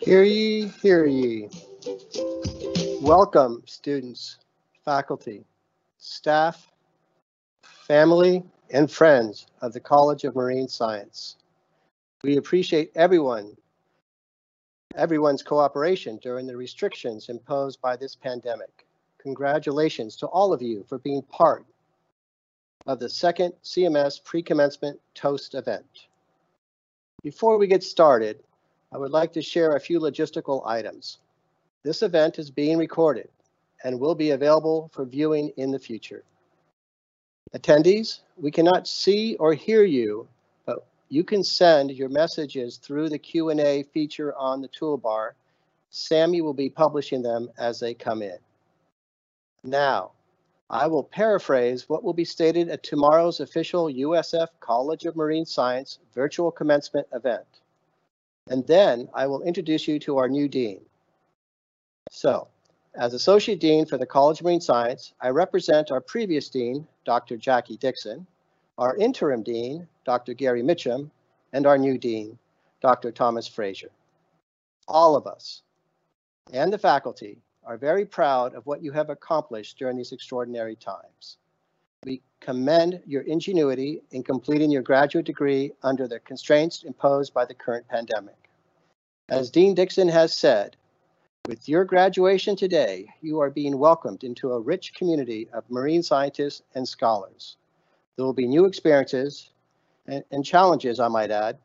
Hear ye, hear ye. Welcome, students, faculty, staff, family, and friends of the College of Marine Science. We appreciate everyone's cooperation during the restrictions imposed by this pandemic. Congratulations to all of you for being part of the second CMS pre-commencement toast event. Before we get started, I would like to share a few logistical items. This event is being recorded and will be available for viewing in the future. Attendees, we cannot see or hear you, but you can send your messages through the Q&A feature on the toolbar. Sammy will be publishing them as they come in. Now, I will paraphrase what will be stated at tomorrow's official USF College of Marine Science virtual commencement event. And then I will introduce you to our new dean. So, as Associate Dean for the College of Marine Science, I represent our previous Dean, Dr. Jackie Dixon, our interim Dean, Dr. Gary Mitchum, and our new Dean, Dr. Thomas Frazier. All of us and the faculty are very proud of what you have accomplished during these extraordinary times. We commend your ingenuity in completing your graduate degree under the constraints imposed by the current pandemic. As Dean Dixon has said, with your graduation today, you are being welcomed into a rich community of marine scientists and scholars. There will be new experiences and challenges, I might add,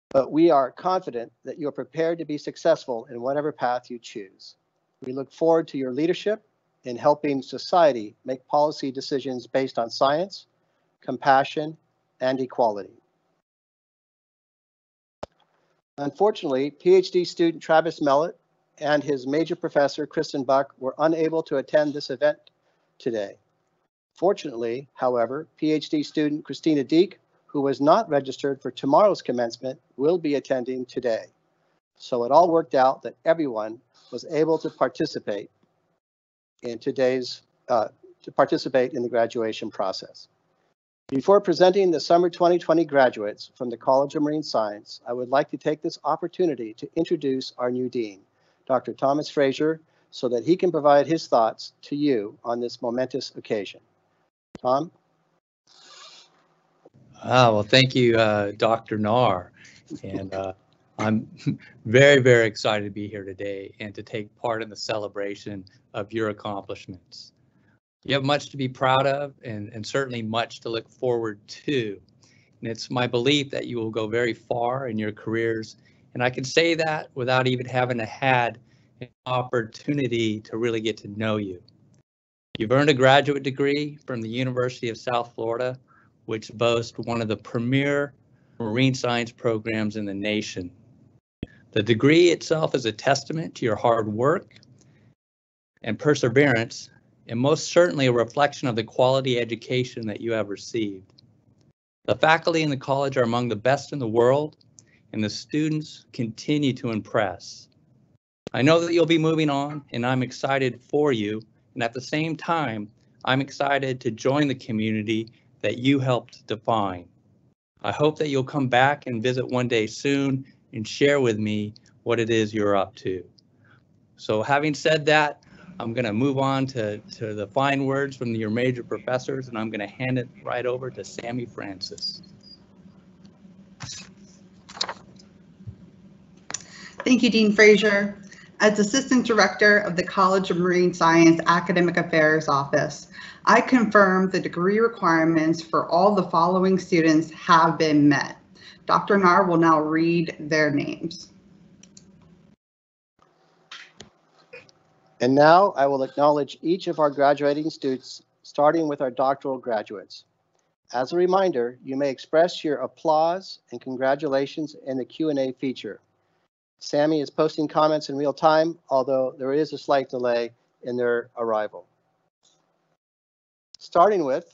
but we are confident that you are prepared to be successful in whatever path you choose. We look forward to your leadership in helping society make policy decisions based on science, compassion, and equality. Unfortunately, PhD student Travis Mellitt and his major professor, Kristen Buck, were unable to attend this event today. Fortunately, however, PhD student Christina Deak, who was not registered for tomorrow's commencement, will be attending today. So it all worked out that everyone was able to participate in the graduation process. Before presenting the summer 2020 graduates from the College of Marine Science, I would like to take this opportunity to introduce our new dean, Dr. Thomas Frazier, so that he can provide his thoughts to you on this momentous occasion. Tom? Well, thank you, Dr. Nahr. And I'm very, very excited to be here today and to take part in the celebration of your accomplishments. You have much to be proud of and certainly much to look forward to. And it's my belief that you will go very far in your careers. And I can say that without even having had an opportunity to really get to know you. You've earned a graduate degree from the University of South Florida, which boasts one of the premier marine science programs in the nation. The degree itself is a testament to your hard work and perseverance, and most certainly a reflection of the quality education that you have received. The faculty in the college are among the best in the world, and the students continue to impress. I know that you'll be moving on, and I'm excited for you, and at the same time, I'm excited to join the community that you helped define. I hope that you'll come back and visit one day soon and share with me what it is you're up to. So having said that, I'm going to move on to the fine words from your major professors, and I'm going to hand it right over to Sammy Francis. Thank you, Dean Frazier. As Assistant Director of the College of Marine Science Academic Affairs Office, I confirm the degree requirements for all the following students have been met. Dr. Nahr will now read their names. And now I will acknowledge each of our graduating students, starting with our doctoral graduates. As a reminder, you may express your applause and congratulations in the Q&A feature. Sammy is posting comments in real time, although there is a slight delay in their arrival. Starting with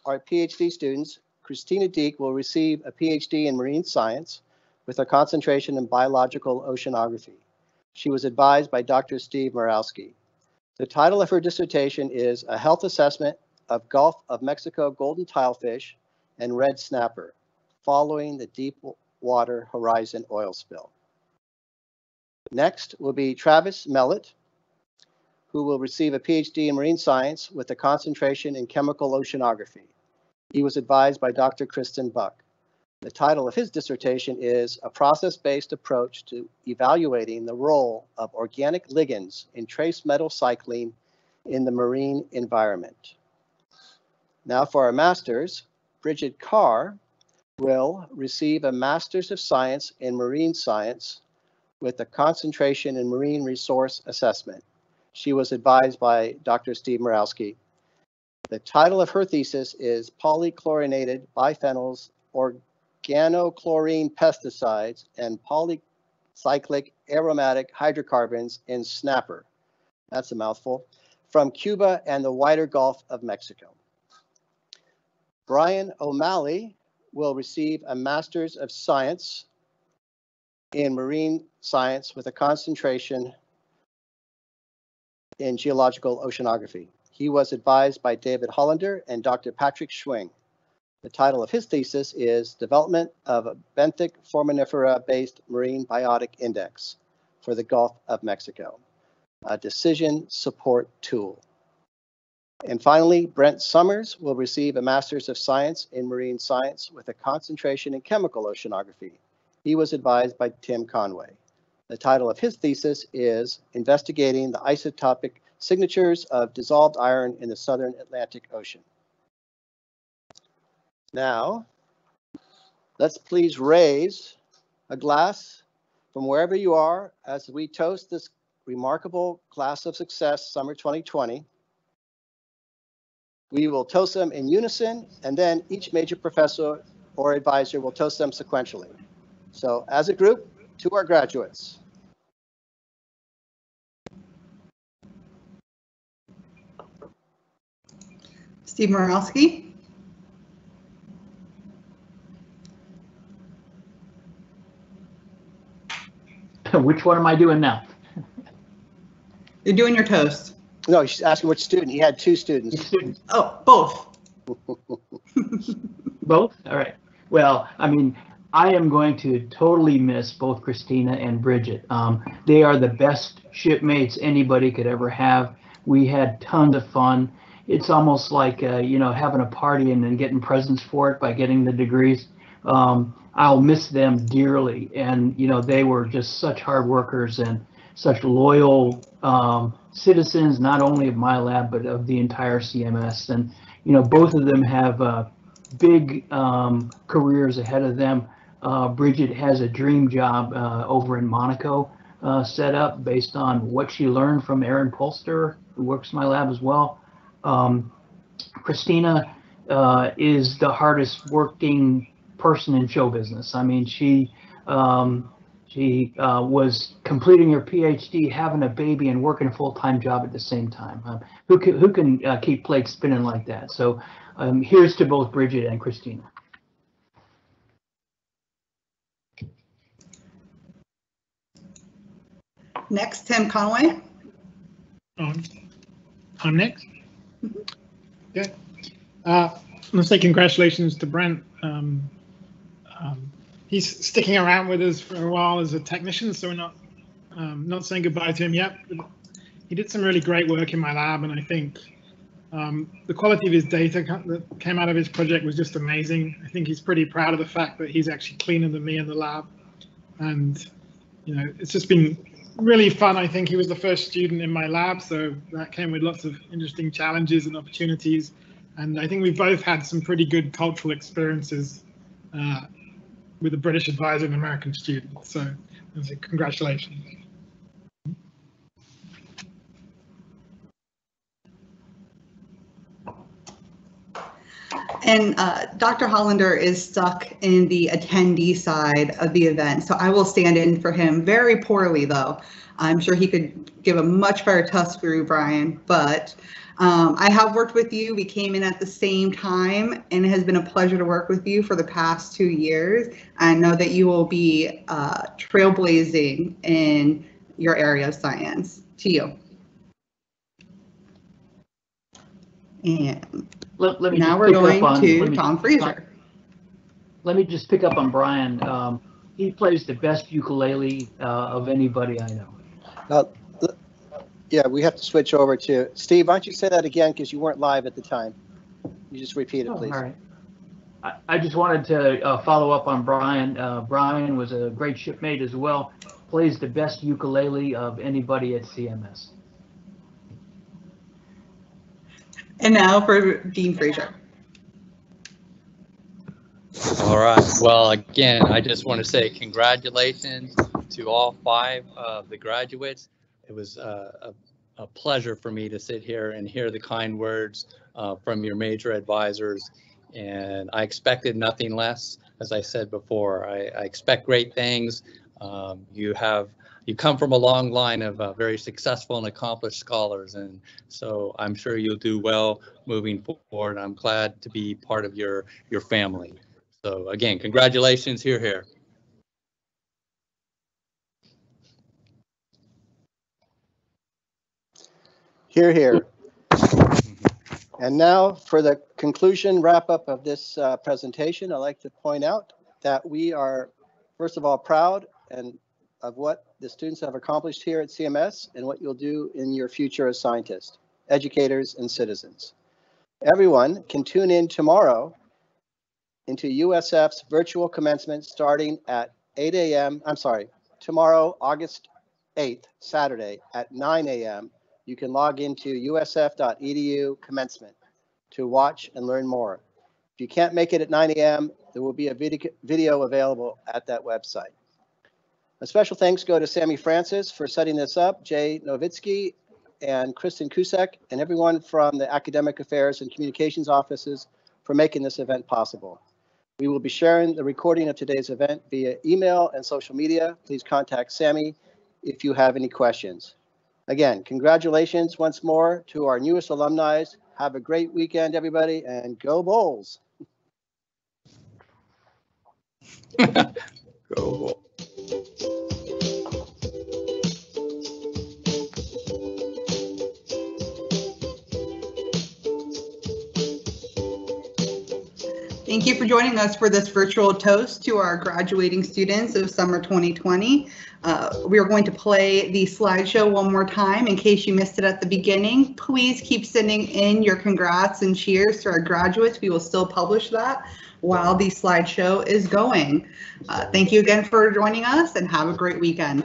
our PhD students, Christina Deak will receive a PhD in marine science with a concentration in biological oceanography. She was advised by Dr. Steve Morawski. The title of her dissertation is A Health Assessment of Gulf of Mexico Golden Tilefish and Red Snapper, Following the Deepwater Horizon Oil Spill. Next will be Travis Mellitt, who will receive a PhD in marine science with a concentration in chemical oceanography. He was advised by Dr. Kristen Buck. The title of his dissertation is A Process-Based Approach to Evaluating the Role of Organic Ligands in Trace Metal Cycling in the Marine Environment. Now for our masters, Bridget Carr will receive a Master's of Science in Marine Science with a concentration in Marine Resource Assessment. She was advised by Dr. Steve Murawski. The title of her thesis is Polychlorinated Biphenyls, Organochlorine Pesticides, and Polycyclic Aromatic Hydrocarbons in Snapper. That's a mouthful. From Cuba and the wider Gulf of Mexico. Brian O'Malley will receive a Master's of Science in Marine Science with a concentration in Geological Oceanography. He was advised by David Hollander and Dr. Patrick Schwing. The title of his thesis is Development of a Benthic Foraminifera-Based Marine Biotic Index for the Gulf of Mexico, a decision support tool. And finally, Brent Summers will receive a Master's of Science in Marine Science with a concentration in Chemical Oceanography. He was advised by Tim Conway. The title of his thesis is Investigating the Isotopic Signatures of Dissolved Iron in the Southern Atlantic Ocean. Now, let's please raise a glass from wherever you are as we toast this remarkable class of success, summer 2020. We will toast them in unison, and then each major professor or advisor will toast them sequentially. So as a group, to our graduates. Steve Murawski. Which one am I doing now? You're doing your toast. No, she's asking which student. He had two students. Students. Oh, both. Both? All right. Well, I mean, I am going to totally miss both Christina and Bridget. They are the best shipmates anybody could ever have. We had tons of fun. It's almost like, you know, having a party and then getting presents for it by getting the degrees. I'll miss them dearly. And, you know, they were just such hard workers and such loyal citizens, not only of my lab, but of the entire CMS. And, you know, both of them have big careers ahead of them. Bridget has a dream job over in Monaco set up based on what she learned from Aaron Polster, who works in my lab as well. Christina is the hardest working person in show business. I mean, she was completing her PhD, having a baby, and working a full-time job at the same time. Who can keep plates spinning like that? So here's to both Bridget and Christina. Next, Tim Conway. I'm next. Good. Let's say congratulations to Brent. He's sticking around with us for a while as a technician, so we're not saying goodbye to him yet. But he did some really great work in my lab, and I think the quality of his data that came out of his project was just amazing. I think he's pretty proud of the fact that he's actually cleaner than me in the lab, and you know, it's just been really fun. I think he was the first student in my lab, so that came with lots of interesting challenges and opportunities. And I think we both had some pretty good cultural experiences with a British advisor and American student. So congratulations. And Dr. Hollander is stuck in the attendee side of the event, so I will stand in for him very poorly, though. I'm sure he could give a much better test for you, Brian, but I have worked with you. We came in at the same time, and it has been a pleasure to work with you for the past 2 years. I know that you will be trailblazing in your area of science. To you. And Let me now just we're pick going up on, to Tom Frazier. Let me just pick up on Brian. He plays the best ukulele of anybody I know. Yeah, we have to switch over to Steve. Why don't you say that again, because you weren't live at the time. You just repeat it, Oh, please. all right. I just wanted to follow up on Brian. Brian was a great shipmate as well. Plays the best ukulele of anybody at CMS. And now for Dean Frazier. All right. Well, again, I just want to say congratulations to all 5 of the graduates. It was a pleasure for me to sit here and hear the kind words from your major advisors. And I expected nothing less. As I said before, I expect great things. You come from a long line of very successful and accomplished scholars, and so I'm sure you'll do well moving forward. I'm glad to be part of your family. So again, congratulations, here. Here. And now for the conclusion wrap up of this presentation, I'd like to point out that we are, first of all, proud of what the students have accomplished here at CMS and what you'll do in your future as scientists, educators, and citizens. Everyone can tune in tomorrow into USF's virtual commencement starting at 8 a.m. Tomorrow, August 8th, Saturday at 9 a.m. You can log into usf.edu commencement to watch and learn more. If you can't make it at 9 a.m., there will be a video available at that website. A special thanks go to Sammy Francis for setting this up, Jay Novitsky and Kristen Kusek, and everyone from the Academic Affairs and Communications offices for making this event possible. We will be sharing the recording of today's event via email and social media. Please contact Sammy if you have any questions. Again, congratulations once more to our newest alumni. Have a great weekend, everybody, and go Bulls. Go Bulls. Thank you for joining us for this virtual toast to our graduating students of summer 2020. We are going to play the slideshow one more time in case you missed it at the beginning. Please keep sending in your congrats and cheers to our graduates. We will still publish that while the slideshow is going. Thank you again for joining us and have a great weekend.